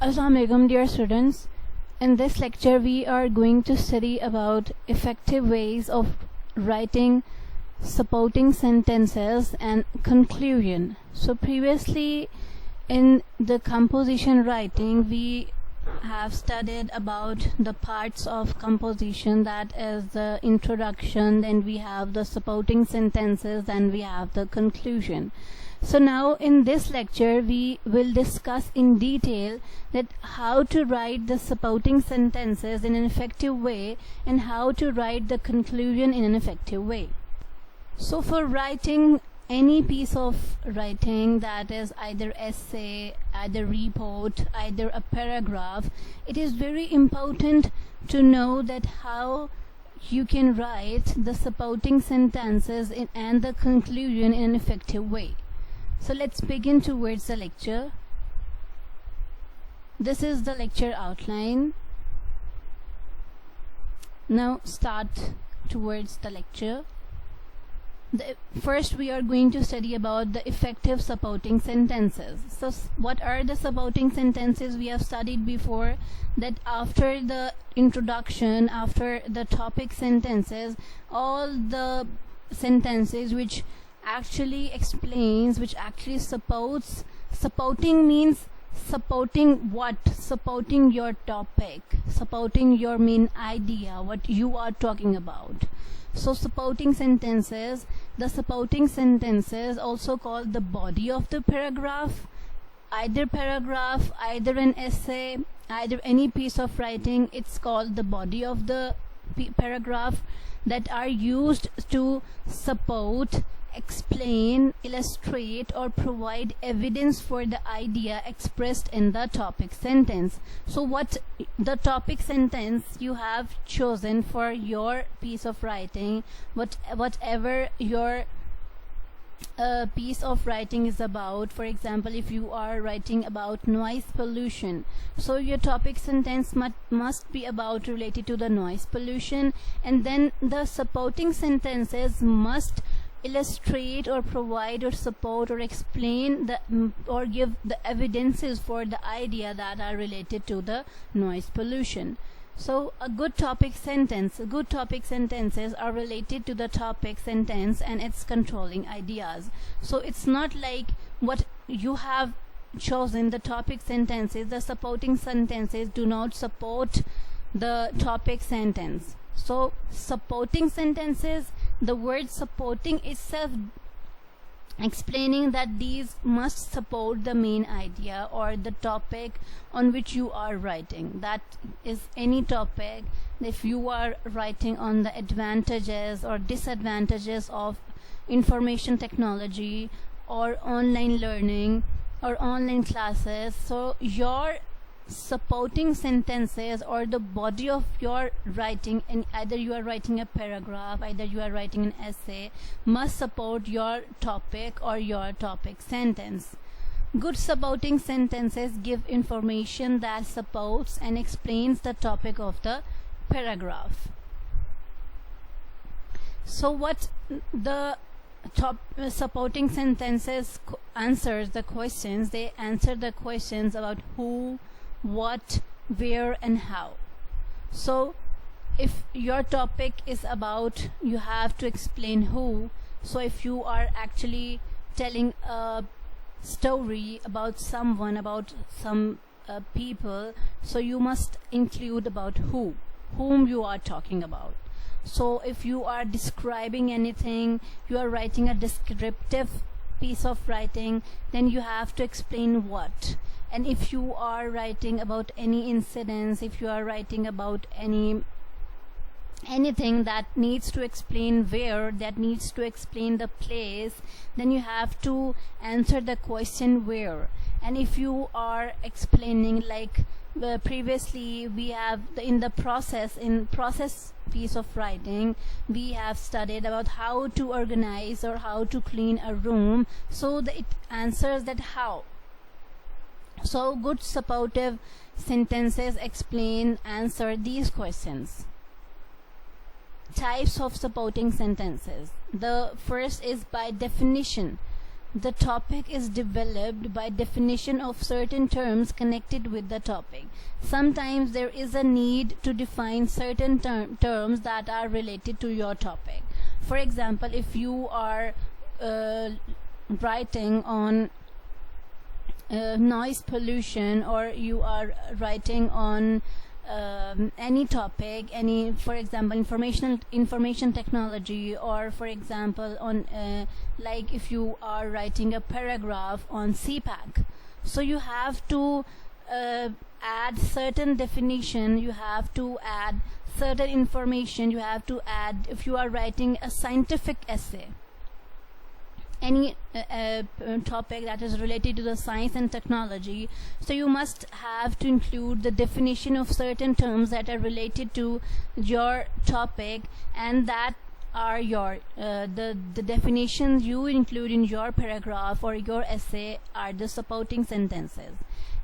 Assalamu alaikum, dear students. In this lecture we are going to study about effective ways of writing supporting sentences and conclusion. So previously in the composition writing we have studied about the parts of composition, that is the introduction, then we have the supporting sentences, then we have the conclusion. So now in this lecture we will discuss in detail that how to write the supporting sentences in an effective way and how to write the conclusion in an effective way. So for writing any piece of writing, that is either essay, either report, either a paragraph, it is very important to know that how you can write the supporting sentences and the conclusion in an effective way. So let's begin towards the lecture. This is the lecture outline. Now start towards the lecture. First we are going to study about the effective supporting sentences. So what are the supporting sentences? We have studied before that after the introduction, after the topic sentences, all the sentences which actually explains, which actually supports. Supporting means supporting what? Supporting your topic, supporting your main idea, what you are talking about. So supporting sentences, the supporting sentences also called the body of the paragraph, either an essay, either any piece of writing, it's called the body of the paragraph, that are used to support, explain, illustrate or provide evidence for the idea expressed in the topic sentence. So what the topic sentence you have chosen for your piece of writing, whatever your piece of writing is about. For example, if you are writing about noise pollution, so your topic sentence must be about related to the noise pollution, and then the supporting sentences must illustrate or provide or support or explain the or give the evidences for the idea that are related to the noise pollution. So good topic sentences are related to the topic sentence and its controlling ideas. So it's not like what you have chosen the topic sentences, the supporting sentences do not support the topic sentence. So supporting sentences, the word supporting itself explaining that these must support the main idea or the topic on which you are writing. That is any topic. If you are writing on the advantages or disadvantages of information technology or online learning or online classes, so your supporting sentences or the body of your writing, and either you are writing a paragraph, either you are writing an essay, must support your topic or your topic sentence. Good supporting sentences give information that supports and explains the topic of the paragraph. So what the supporting sentences answers the questions, they answer the questions about who, what, where and how. So if your topic is about, you have to explain who. So if you are actually telling a story about someone, about some people, so you must include about whom you are talking about. So if you are describing anything, you are writing a descriptive piece of writing, then you have to explain what. And if you are writing about any incidents, if you are writing about anything that needs to explain where, that needs to explain the place, then you have to answer the question where. And if you are explaining, like previously we have in process piece of writing, we have studied about how to organize or how to clean a room, so that it answers that how. So good supportive sentences explain, answer these questions. Types of supporting sentences. The first is by definition. the topic is developed by definition of certain terms connected with the topic. Sometimes there is a need to define certain terms that are related to your topic. For example, if you are writing on noise pollution, or you are writing on any topic, any, for example, information technology, or for example on like if you are writing a paragraph on CPAC, so you have to add certain definition, you have to add certain information, you have to add, if you are writing a scientific essay, any topic that is related to the science and technology, so you must have to include the definition of certain terms that are related to your topic, and that are your the definitions you include in your paragraph or your essay are the supporting sentences.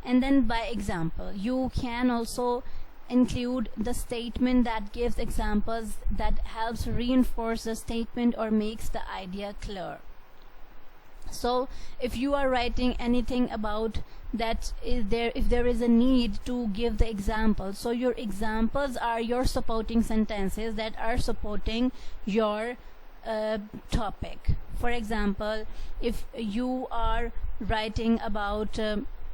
And then by example, you can also include the statement that gives examples that helps reinforce the statement or makes the idea clear. So if you are writing anything about that, if there is a need to give the examples, so your examples are your supporting sentences that are supporting your topic. For example, if you are writing about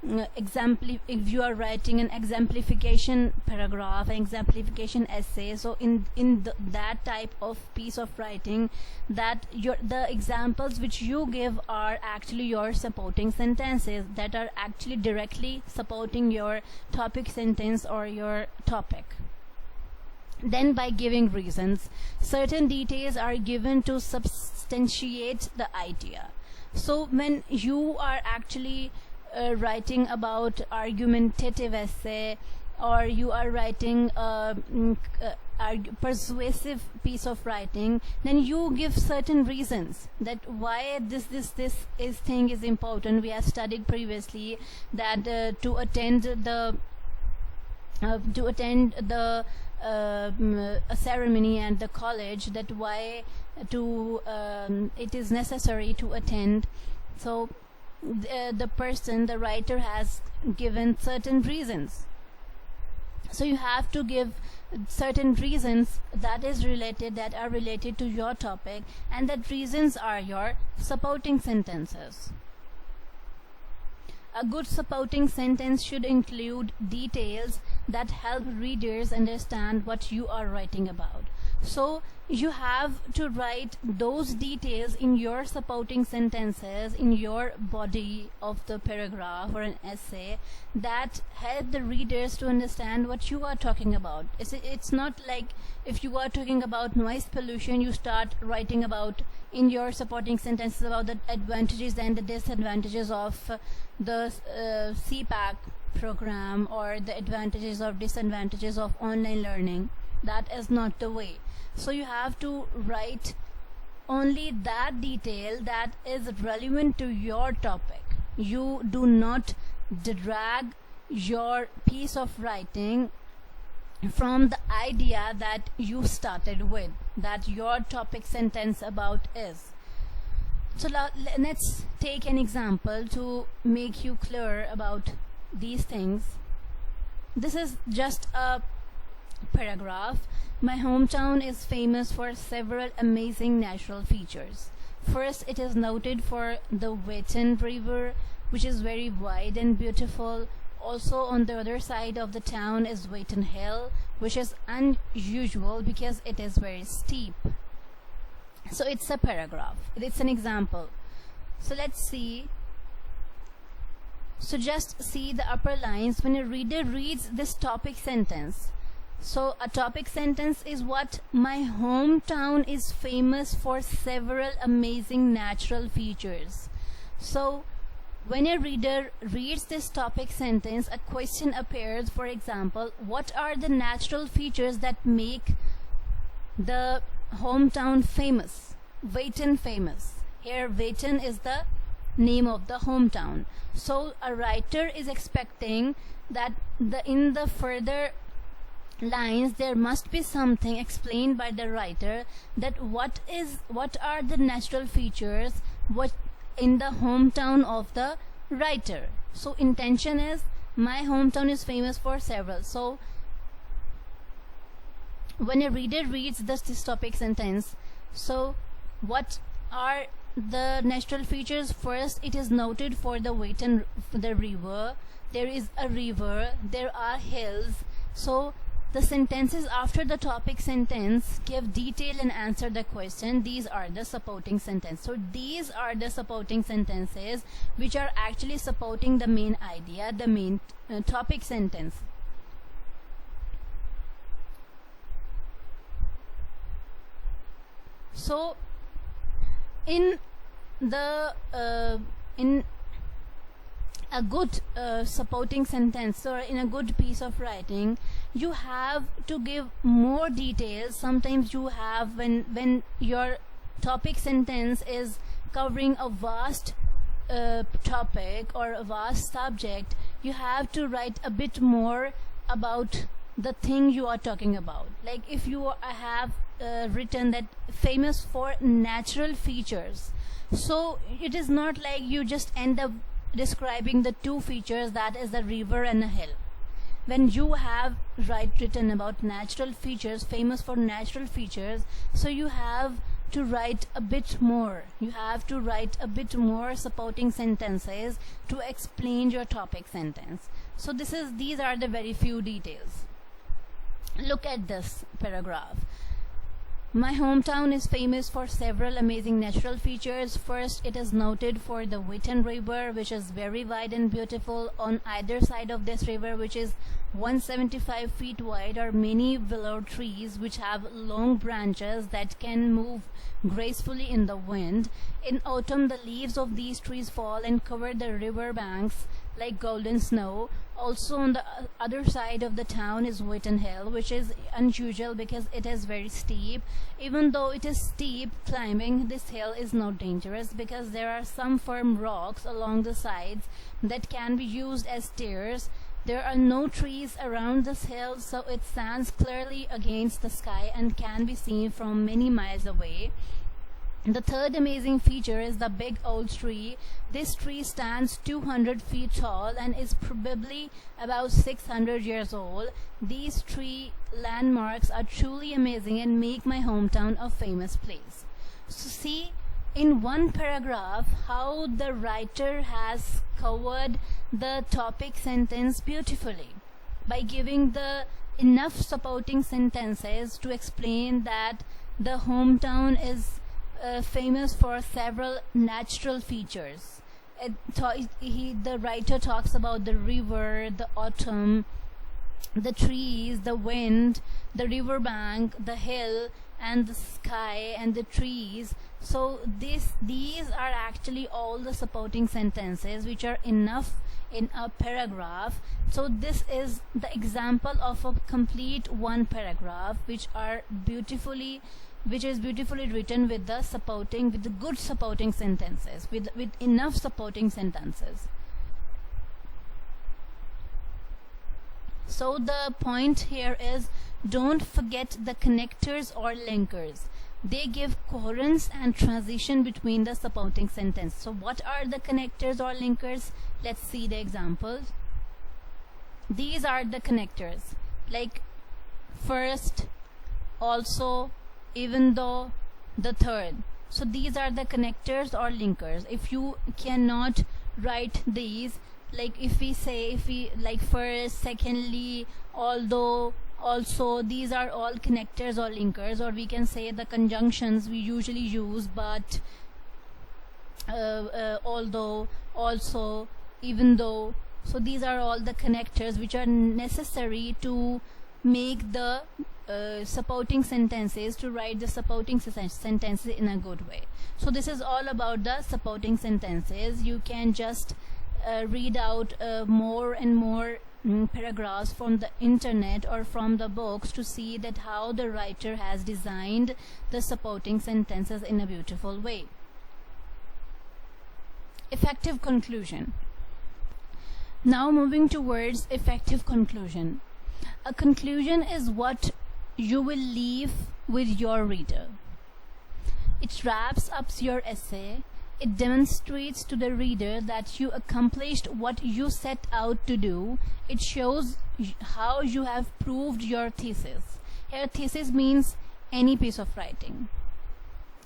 if you are writing an exemplification paragraph, an exemplification essay, so in that type of piece of writing, that the examples which you give are actually your supporting sentences that are actually directly supporting your topic sentence or your topic. Then by giving reasons, certain details are given to substantiate the idea. So when you are actually writing about argumentative essay, or you are writing a persuasive piece of writing, then you give certain reasons that why this thing is important. We have studied previously that to attend the a ceremony and the college, that why it is necessary to attend. So the writer has given certain reasons, so you have to give certain reasons that are related to your topic, and that reasons are your supporting sentences. A good supporting sentence should include details that help readers understand what you are writing about. So you have to write those details in your supporting sentences, in your body of the paragraph or an essay, that help the readers to understand what you are talking about. It's not like if you are talking about noise pollution, you start writing about in your supporting sentences about the advantages and the disadvantages of the CPAC program, or the advantages or disadvantages of online learning. That is not the way. So you have to write only that detail that is relevant to your topic. You do not drag your piece of writing from the idea that you started with, that your topic sentence about is. So let's take an example to make you clear about these things. This is just a paragraph. My hometown is famous for several amazing natural features. First, it is noted for the Wheaton River, which is very wide and beautiful. Also on the other side of the town is Wheaton Hill, which is unusual because it is very steep. So it's a paragraph. It's an example. So let's see. So just see the upper lines when a reader reads this topic sentence. So a topic sentence is what? My hometown is famous for several amazing natural features. So when a reader reads this topic sentence, a question appears. For example, what are the natural features that make the hometown famous? Wheaton famous. Here Wheaton is the name of the hometown. So a writer is expecting that in the further lines there must be something explained by the writer, that what are the natural features, what in the hometown of the writer. So intention is my hometown is famous for several. So when a reader reads this topic sentence, so what are the natural features? First, it is noted for the weight and the river. There is a river, there are hills. So the sentences after the topic sentence give detail and answer the question. These are the supporting sentences. So these are the supporting sentences which are actually supporting the main idea, the main topic sentence. So in a good supporting sentence or in a good piece of writing, you have to give more details. Sometimes you have, when your topic sentence is covering a vast topic or a vast subject, you have to write a bit more about the thing you are talking about. Like if you have written that famous for natural features, so it is not like you just end up describing the two features, that is the river and a hill. When you have written about natural features, famous for natural features, so you have to write a bit more. You have to write a bit more supporting sentences to explain your topic sentence. So these are the very few details. Look at this paragraph. My hometown is famous for several amazing natural features. First, it is noted for the Witten River, which is very wide and beautiful. On either side of this river, which is 175 feet wide, are many willow trees which have long branches that can move gracefully in the wind. In autumn, the leaves of these trees fall and cover the river banks like golden snow. Also on the other side of the town is Witten Hill, which is unusual because it is very steep. Even though it is steep, climbing this hill is not dangerous because there are some firm rocks along the sides that can be used as stairs. There are no trees around this hill, so it stands clearly against the sky and can be seen from many miles away. The third amazing feature is the big old tree. This tree stands 200 feet tall and is probably about 600 years old. These tree landmarks are truly amazing and make my hometown a famous place. So see in one paragraph how the writer has covered the topic sentence beautifully by giving the enough supporting sentences to explain that the hometown is famous for several natural features. The writer talks about the river, the autumn, the trees, the wind, the riverbank, the hill, and the sky and the trees. So these are actually all the supporting sentences which are enough in a paragraph. So this is the example of a complete one paragraph which is beautifully written with the good supporting sentences, with enough supporting sentences. So the point here is, don't forget the connectors or linkers. They give coherence and transition between the supporting sentence. So what are the connectors or linkers? Let's see the examples. These are the connectors, like first, also, even though, the third. So these are the connectors or linkers. If you cannot write these, like if we like first, secondly, although, also, these are all connectors or linkers, or we can say the conjunctions we usually use, but, although, also, even though. So these are all the connectors which are necessary to make the supporting sentences, to write the supporting sentences in a good way. So this is all about the supporting sentences. You can just read out more and more paragraphs from the internet or from the books to see that how the writer has designed the supporting sentences in a beautiful way. Effective conclusion. Now moving towards effective conclusion. A conclusion is what you will leave with your reader. It wraps up your essay. it demonstrates to the reader that you accomplished what you set out to do. It shows how you have proved your thesis. Here thesis means any piece of writing.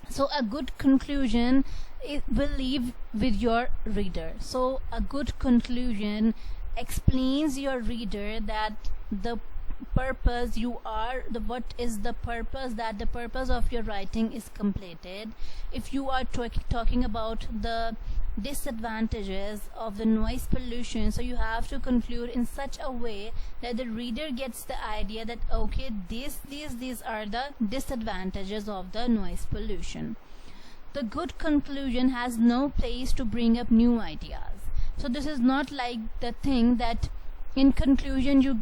So a good conclusion, it will leave with your reader. So a good conclusion explains your reader that the purpose you are the what is the purpose, that the purpose of your writing is completed. If you are talking about the disadvantages of the noise pollution, so you have to conclude in such a way that the reader gets the idea that okay, these are the disadvantages of the noise pollution. The good conclusion has no place to bring up new ideas. So this is not like the thing that in conclusion you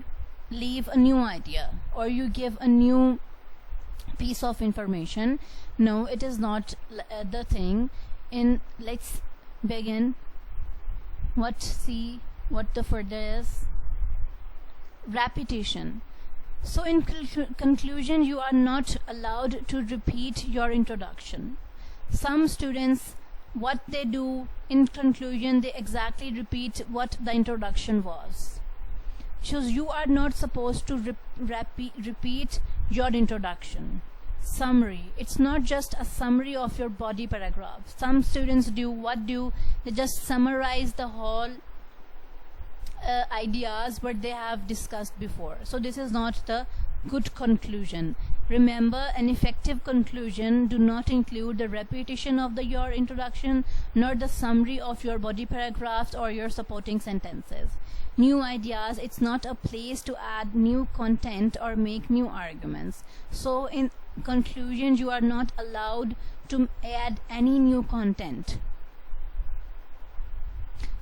leave a new idea or you give a new piece of information. No, it is not the thing. In let's begin. See what the further is. Repetition. So in conclusion, you are not allowed to repeat your introduction. Some students, what they do in conclusion, they exactly repeat what the introduction was. So you are not supposed to repeat your introduction. Summary. It's not just a summary of your body paragraph. Some students they just summarize the whole ideas what they have discussed before. So this is not the good conclusion. Remember, an effective conclusion do not include the repetition of your introduction nor the summary of your body paragraphs or your supporting sentences. New ideas, it's not a place to add new content or make new arguments. So in conclusion, you are not allowed to add any new content.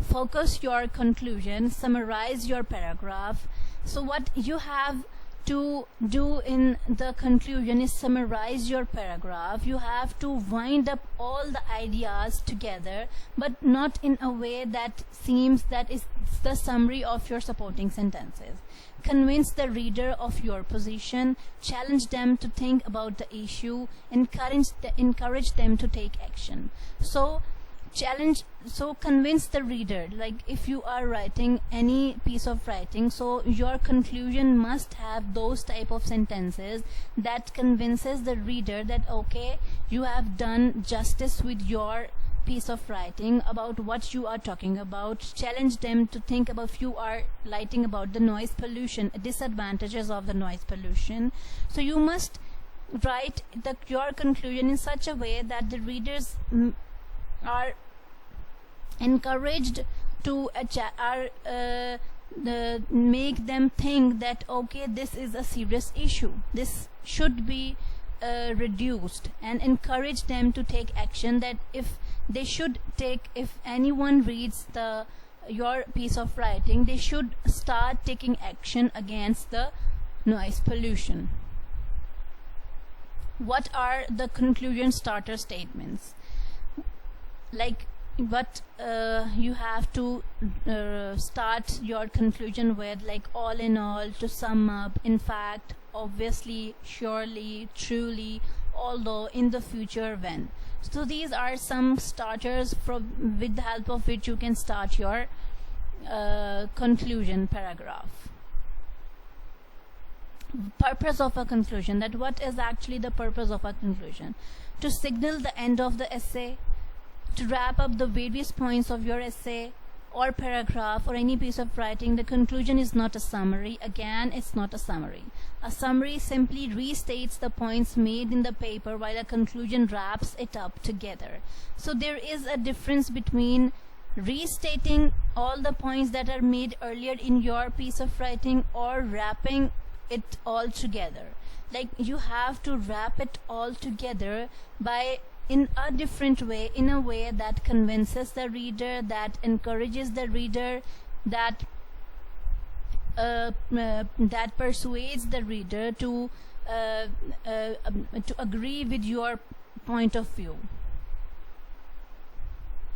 Focus your conclusion, summarize your paragraph. So what you have to do in the conclusion is summarize your paragraph. You have to wind up all the ideas together, but not in a way that seems that is the summary of your supporting sentences. Convince the reader of your position, challenge them to think about the issue, encourage them to take action. So convince the reader, like if you are writing any piece of writing, so your conclusion must have those type of sentences that convinces the reader that okay, you have done justice with your piece of writing about what you are talking about. Challenge them to think about, if you are writing about the noise pollution, disadvantages of the noise pollution, so you must write your conclusion in such a way that the readers are encouraged to make them think that okay, this is a serious issue, this should be reduced, and encourage them to take action, that if anyone reads your piece of writing, they should start taking action against the noise pollution. What are the conclusion starter statements? Like what you have to start your conclusion with, like all in all, to sum up, in fact, obviously, surely, truly, although, in the future, when. So these are some starters with the help of which you can start your conclusion paragraph. Purpose of a conclusion, that what is actually the purpose of a conclusion? To signal the end of the essay, to wrap up the various points of your essay or paragraph or any piece of writing. The conclusion is not a summary. Again, it's not a summary. A summary simply restates the points made in the paper, while a conclusion wraps it up together. So there is a difference between restating all the points that are made earlier in your piece of writing or wrapping it all together. Like you have to wrap it all together in a different way, in a way that convinces the reader, that encourages the reader, that persuades the reader to agree with your point of view.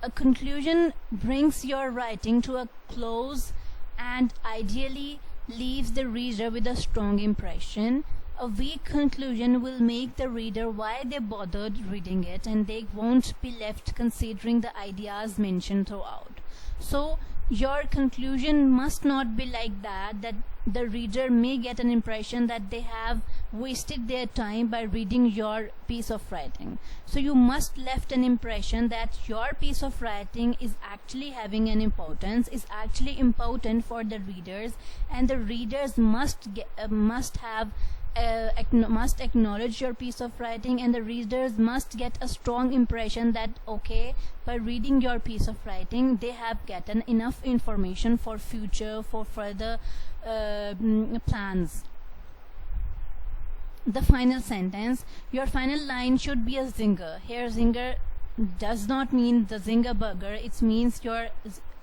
A conclusion brings your writing to a close and ideally leaves the reader with a strong impression. A weak conclusion will make the reader why they bothered reading it, and they won't be left considering the ideas mentioned throughout. So your conclusion must not be like that the reader may get an impression that they have wasted their time by reading your piece of writing. So you must left an impression that your piece of writing is actually having an importance, is actually important for the readers, and the readers must must acknowledge your piece of writing, and the readers must get a strong impression that okay, by reading your piece of writing they have gotten enough information for future, for further plans. The final sentence, your final line should be a zinger. Here zinger does not mean the zinger burger, it means your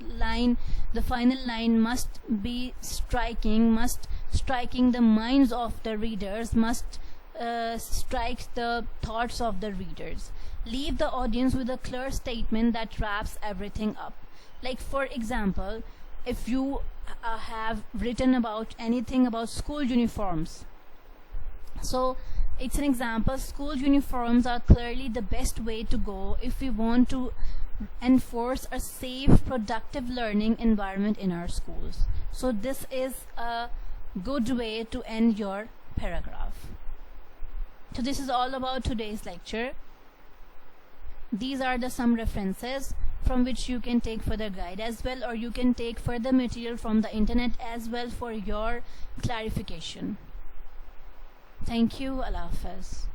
line, the final line must be striking the minds of the readers, must strike the thoughts of the readers. Leave the audience with a clear statement that wraps everything up. Like for example, if you have written about anything about school uniforms, so it's an example, school uniforms are clearly the best way to go if we want to enforce a safe, productive learning environment in our schools. So this is a good way to end your paragraph. So this is all about today's lecture. These are the some references from which you can take further guide as well, or you can take further material from the internet as well for your clarification. Thank you. Allah Hafiz.